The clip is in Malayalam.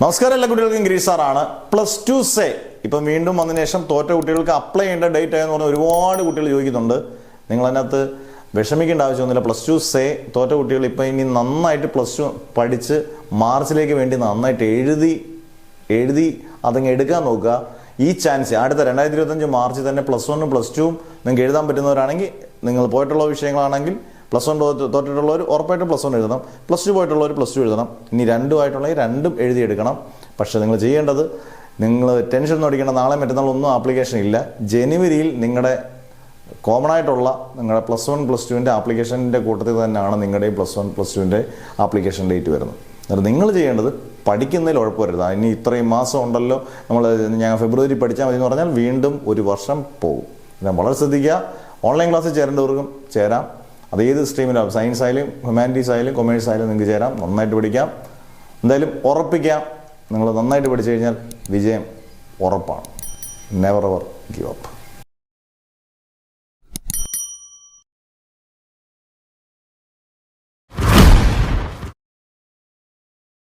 നമസ്കാരം, എല്ലാ കുട്ടികൾക്കും ഗിരീഷ് സാറാണ്. +2 സേ ഇപ്പം വീണ്ടും വന്നതിന് ശേഷം തോറ്റ കുട്ടികൾക്ക് അപ്ലൈ ചെയ്യേണ്ട ഡേറ്റ് ആയെന്ന് പറഞ്ഞാൽ ഒരുപാട് കുട്ടികൾ ചോദിക്കുന്നുണ്ട്. നിങ്ങൾ അതിനകത്ത് വിഷമിക്കേണ്ട ആവശ്യമൊന്നുമില്ല. +2 സേ തോറ്റ കുട്ടികൾ ഇപ്പം ഇനി നന്നായിട്ട് +2 പഠിച്ച് മാർച്ചിലേക്ക് വേണ്ടി നന്നായിട്ട് എഴുതി അതങ്ങ് എടുക്കാൻ നോക്കുക. ഈ ചാൻസ് അടുത്ത 2025 മാർച്ചിൽ തന്നെ +1 +2 നിങ്ങൾക്ക് എഴുതാൻ പറ്റുന്നവരാണെങ്കിൽ, നിങ്ങൾ പോയിട്ടുള്ള വിഷയങ്ങളാണെങ്കിൽ +1 തോറ്റിട്ടുള്ളവർ ഉറപ്പായിട്ടും +1 എഴുതണം, +2 പോയിട്ടുള്ളവർ +2 എഴുതണം. ഇനി രണ്ടുമായിട്ടുണ്ടെങ്കിൽ രണ്ടും എഴുതിയെടുക്കണം. പക്ഷേ നിങ്ങൾ ചെയ്യേണ്ടത്, നിങ്ങൾ ടെൻഷൻ ഒന്നും അടിക്കേണ്ട. നാളെ മറ്റന്നാൾ ഒന്നും ആപ്ലിക്കേഷൻ ഇല്ല. ജനുവരിയിൽ നിങ്ങളുടെ കോമൺ ആയിട്ടുള്ള നിങ്ങളുടെ +1 +2 ആപ്ലിക്കേഷൻ്റെ കൂട്ടത്തിൽ തന്നെയാണ് നിങ്ങളുടെയും +1 +2 ആപ്ലിക്കേഷൻ ഡേറ്റ് വരുന്നത്. എന്നിട്ട് നിങ്ങൾ ചെയ്യേണ്ടത് പഠിക്കുന്നതിൽ ഉഴപ്പ് വരരുത്. ഇനി ഇത്രയും മാസം ഉണ്ടല്ലോ, ഞാൻ ഫെബ്രുവരി പഠിച്ചാൽ മതി എന്ന് പറഞ്ഞാൽ വീണ്ടും ഒരു വർഷം പോകും. ഞാൻ വളരെ ശ്രദ്ധിക്കുക. ഓൺലൈൻ ക്ലാസ്സിൽ ചേരേണ്ടവർക്കും ചേരാം. അത് ഏത് സ്ട്രീമിലാവും, സയൻസ് ആയാലും ഹ്യൂമാനിറ്റീസ് ആയാലും കൊമേഴ്സ് ആയാലും നിങ്ങൾക്ക് ചേരാം. നന്നായിട്ട് പഠിക്കാം. എന്തായാലും ഉറപ്പിക്കാം, നിങ്ങൾ നന്നായിട്ട് പഠിച്ചു കഴിഞ്ഞാൽ വിജയം ഉറപ്പാണ്. Never ever give up.